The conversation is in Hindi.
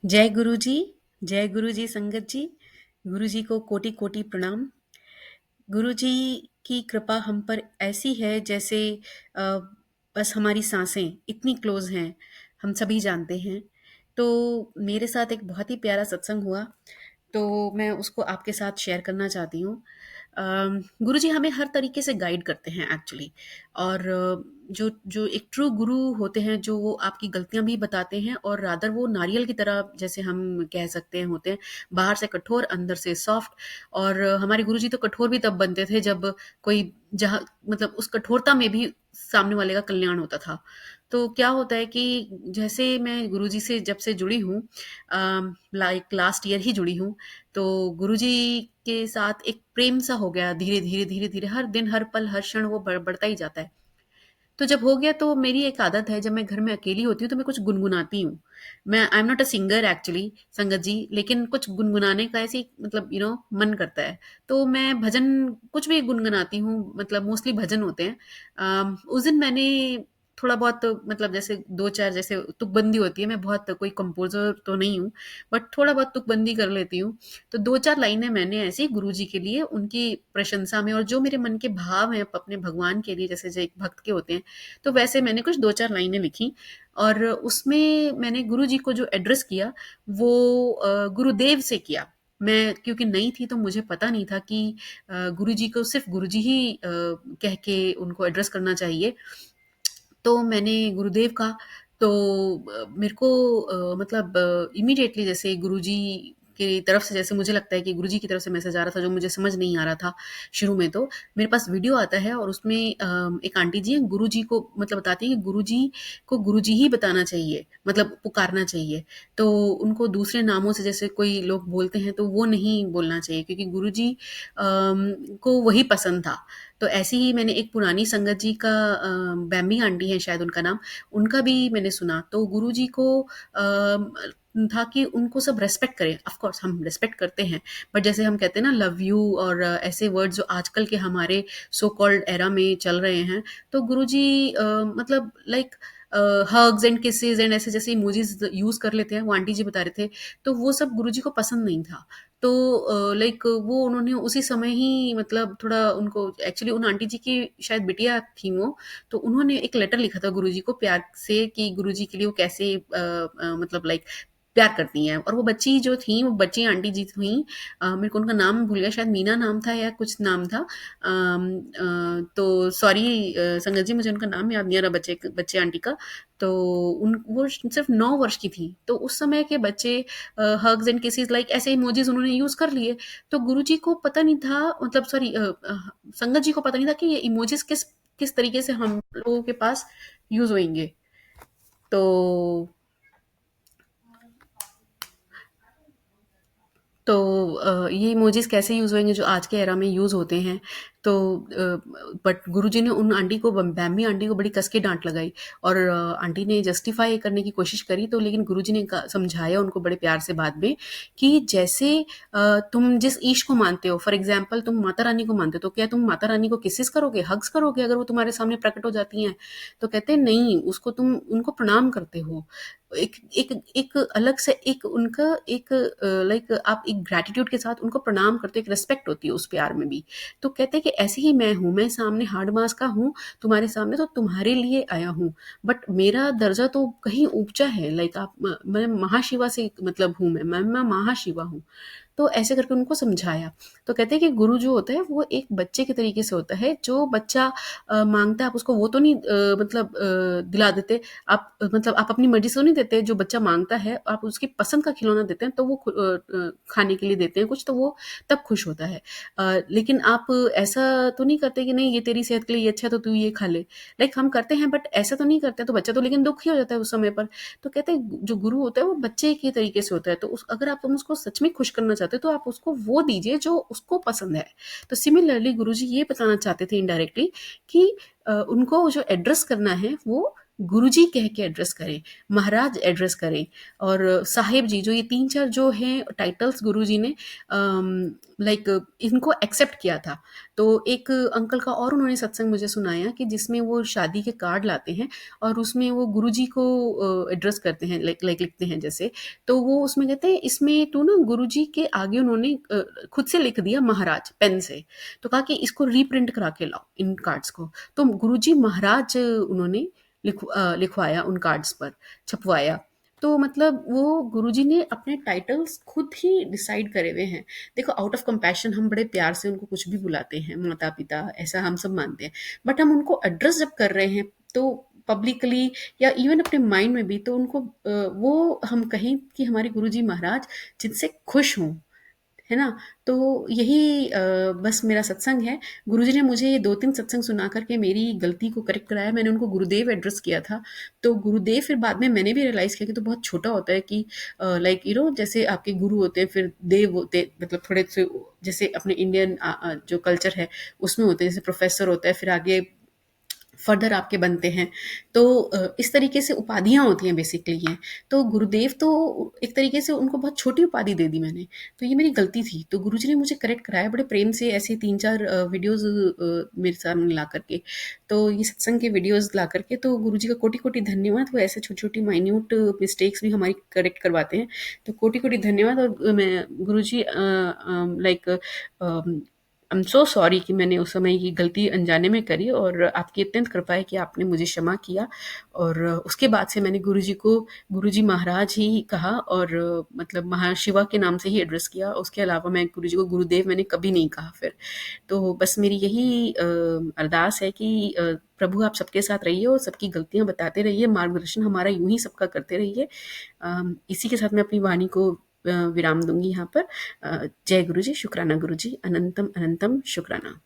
जय गुरु जी। जय गुरु जी संगत जी। गुरु जी को कोटि कोटि प्रणाम। गुरु जी की कृपा हम पर ऐसी है जैसे अ, बस हमारी सांसें इतनी क्लोज हैं, हम सभी जानते हैं। तो मेरे साथ एक बहुत ही प्यारा सत्संग हुआ, तो मैं उसको आपके साथ शेयर करना चाहती हूँ। गुरु जी हमें हर तरीके से गाइड करते हैं एक्चुअली। और जो जो एक ट्रू गुरु होते हैं, जो वो आपकी गलतियां भी बताते हैं, और रादर वो नारियल की तरह, जैसे हम कह सकते हैं, होते हैं बाहर से कठोर अंदर से सॉफ्ट। और हमारे गुरु जी तो कठोर भी तब बनते थे जब कोई, जहाँ मतलब उस कठोरता में भी सामने वाले का कल्याण होता था। तो क्या होता है कि जैसे मैं गुरुजी से जब से जुड़ी हूँ, लाइक लास्ट ईयर ही जुड़ी हूँ, तो गुरुजी के साथ एक प्रेम सा हो गया। धीरे धीरे धीरे धीरे हर दिन हर पल हर क्षण वो बढ़ता ही जाता है। तो जब हो गया, तो मेरी एक आदत है, जब मैं घर में अकेली होती हूँ तो मैं कुछ गुनगुनाती हूँ। मैं I am not a singer actually संगत जी, लेकिन कुछ गुनगुनाने का ऐसे ही, मतलब मन करता है। तो मैं भजन कुछ भी गुनगुनाती हूँ, मतलब मोस्टली भजन होते हैं। उस दिन मैंने थोड़ा बहुत, मतलब जैसे दो चार, जैसे तुकबंदी होती है, मैं बहुत कोई कंपोजर तो नहीं हूँ, बट थोड़ा बहुत तुकबंदी कर लेती हूँ। तो दो चार लाइनें मैंने ऐसी गुरु जी के लिए, उनकी प्रशंसा में, और जो मेरे मन के भाव हैं अपने भगवान के लिए, जैसे जो एक भक्त के होते हैं, तो वैसे मैंने कुछ दो चार लाइनें लिखी। और उसमें मैंने गुरु जी को जो एड्रेस किया, वो गुरुदेव से किया। मैं क्योंकि नई थी, तो मुझे पता नहीं था कि गुरु जी को सिर्फ गुरु जी ही कह के उनको एड्रेस करना चाहिए। तो मैंने गुरुदेव का, तो मेरे को मतलब इमीडिएटली, जैसे गुरुजी की तरफ से, जैसे मुझे लगता है कि गुरुजी की तरफ से मैसेज आ रहा था, जो मुझे समझ नहीं आ रहा था शुरू में। तो मेरे पास वीडियो आता है, और उसमें एक आंटी जी हैं, गुरुजी को मतलब बताती हैं कि गुरुजी को गुरुजी ही बताना चाहिए, मतलब पुकारना चाहिए। तो उनको दूसरे नामों से जैसे कोई लोग बोलते हैं, तो वो नहीं बोलना चाहिए, क्योंकि गुरुजी को वही पसंद था। तो ऐसे ही मैंने एक पुरानी संगत जी का, बैम्बी आंटी है शायद उनका नाम, उनका भी मैंने सुना। तो गुरु जी को था कि उनको सब रेस्पेक्ट करें। ऑफ कोर्स हम रेस्पेक्ट करते हैं, बट जैसे हम कहते हैं ना लव यू, और ऐसे वर्ड जो आजकल के हमारे सो कॉल्ड एरा में चल रहे हैं, तो गुरु जी मतलब like hugs and kisses and ऐसे जैसे इमोजीज यूज कर लेते हैं, वो आंटी जी बता रहे थे। तो वो सब गुरु जी को पसंद नहीं था। तो लाइक वो उन्होंने उसी समय ही, मतलब थोड़ा उनको एक्चुअली, उन आंटी जी की शायद बिटिया थी वो, तो उन्होंने एक लेटर लिखा था गुरुजी को प्यार से, कि गुरुजी के लिए वो कैसे मतलब लाइक प्यार करती हैं। और वो बच्ची जो थी, वो बच्ची आंटी जी थी, मेरे को उनका नाम भूल गया, शायद मीना नाम था या कुछ नाम था। तो सॉरी संगत जी, मुझे उनका नाम याद नहीं आ रहा, बच्चे बच्चे आंटी का। तो उन वो सिर्फ 9 वर्ष की थी, तो उस समय के बच्चे हग्स एंड किसेस लाइक ऐसे इमोजीज उन्होंने यूज कर लिए। तो गुरुजी को पता नहीं था, मतलब सॉरी संगत जी को पता नहीं था कि ये इमोजीज किस किस तरीके से हम लोगों के पास यूज होंगे। तो तो ये इमोजीज कैसे यूज होंगे जो आज के एरा में यूज होते हैं। तो बट गुरुजी ने उन आंटी को, बैम्बी आंटी को बड़ी कस के डांट लगाई। और आंटी ने जस्टिफाई करने की कोशिश करी, तो लेकिन गुरुजी ने समझाया उनको बड़े प्यार से बाद में, कि जैसे तुम जिस ईश को मानते हो, फॉर एग्जाम्पल तुम माता रानी को मानते हो, तो क्या तुम माता रानी को किसेस करोगे, हग्स करोगे अगर वो तुम्हारे सामने प्रकट हो जाती हैं? तो कहते हैं नहीं, उसको तुम उनको प्रणाम करते हो। एक एक एक अलग से एक उनका एक लाइक आप एक ग्रैटिट्यूड के साथ उनको प्रणाम करते हो, एक रिस्पेक्ट होती है उस प्यार में भी। तो कहते हैं कि ऐसे ही मैं हूँ, मैं सामने हार्ड मास का हूँ, तुम्हारे सामने तो तुम्हारे लिए आया हूँ, बट मेरा दर्जा तो कहीं ऊंचा है। लाइक आप, मैं महाशिवा से मतलब हूँ, मैं महाशिवा हूँ। तो ऐसे करके उनको समझाया। तो कहते हैं कि गुरु जो होता है वो एक बच्चे के तरीके से होता है। जो बच्चा मांगता है, आप उसको वो तो नहीं मतलब दिला देते। आप मतलब आप अपनी मर्जी से तो नहीं देते। जो बच्चा मांगता है, आप उसकी पसंद का खिलौना देते हैं, तो वो खाने के लिए देते हैं कुछ, तो वो तब खुश होता है। लेकिन आप ऐसा तो नहीं करते कि नहीं ये तेरी सेहत के लिए ये अच्छा है, तो तू ये खा ले। लाइक हम करते हैं, बट ऐसा तो नहीं करते। तो बच्चा तो लेकिन दुखी हो जाता है उस समय पर। तो कहते हैं जो गुरु होता है वो बच्चे के तरीके से होता है। तो अगर आप तुम उसको सच में खुश करना चाहते हो, तो आप उसको वो दीजिए जो उसको पसंद है। तो सिमिलरली गुरुजी ये बताना चाहते थे इनडायरेक्टली, कि उनको जो एड्रेस करना है, वो गुरुजी कह के एड्रेस करें, महाराज एड्रेस करें और साहिब जी, जो ये 3-4 जो हैं टाइटल्स गुरुजी ने लाइक इनको एक्सेप्ट किया था। तो एक अंकल का और उन्होंने सत्संग मुझे सुनाया कि जिसमें वो शादी के कार्ड लाते हैं और उसमें वो गुरुजी को एड्रेस करते हैं, लाइक लिखते हैं जैसे। तो वो उसमें कहते हैं इसमें तू ना गुरुजी के आगे उन्होंने खुद से लिख दिया महाराज पेन से। तो कहा कि इसको रीप्रिंट करा के लाओ इन कार्ड्स को। तो गुरुजी महाराज उन्होंने लिखवाया उन कार्ड्स पर, छपवाया। तो मतलब वो गुरुजी ने अपने टाइटल्स खुद ही डिसाइड करे हुए हैं। देखो आउट ऑफ कंपैशन हम बड़े प्यार से उनको कुछ भी बुलाते हैं, माता पिता ऐसा हम सब मानते हैं, बट हम उनको एड्रेस जब कर रहे हैं तो पब्लिकली या इवन अपने माइंड में भी, तो उनको वो हम कहें कि हमारे गुरुजी महाराज जिनसे खुश हों, है ना? तो यही बस मेरा सत्संग है। गुरुजी ने मुझे ये 2-3 सत्संग सुना कर के मेरी गलती को करेक्ट कराया। मैंने उनको गुरुदेव एड्रेस किया था। तो गुरुदेव फिर बाद में मैंने भी रियलाइज़ किया कि तो बहुत छोटा होता है कि लाइक जैसे आपके गुरु होते हैं, फिर देव होते मतलब थोड़े से जैसे अपने इंडियन जो कल्चर है उसमें होते हैं, जैसे प्रोफ़ेसर होता है, फिर आगे फर्दर आपके बनते हैं। तो इस तरीके से उपाधियाँ होती हैं बेसिकली ये। तो गुरुदेव तो एक तरीके से उनको बहुत छोटी उपाधि दे दी मैंने। तो ये मेरी गलती थी। तो गुरुजी ने मुझे करेक्ट कराया बड़े प्रेम से, ऐसे 3-4 वीडियोज़ मेरे सामने ला कर के। तो ये सत्संग के वीडियोज़ ला कर के, तो गुरुजी का कोटि-कोटि धन्यवाद। वो ऐसे छोटी-छोटी माइन्यूट मिस्टेक्स भी हमारी करेक्ट करवाते हैं। तो कोटि-कोटि धन्यवाद। और मैं गुरुजी like I am so sorry कि मैंने उस समय ये गलती अनजाने में करी, और आपकी अत्यंत कृपा है कि आपने मुझे क्षमा किया। और उसके बाद से मैंने गुरुजी को गुरुजी महाराज ही कहा, और मतलब महाशिवा के नाम से ही एड्रेस किया। उसके अलावा मैं गुरुजी को गुरुदेव मैंने कभी नहीं कहा फिर। तो बस मेरी यही अरदास है कि प्रभु आप सबके साथ रहिए और सबकी गलतियाँ बताते रहिए, मार्गदर्शन हमारा यूँ ही सबका करते रहिए। इसी के साथ मैं अपनी वाणी को विराम दूँगी यहाँ पर। जय गुरुजी, शुक्राना गुरुजी, अनंतम अनंतम शुक्राना।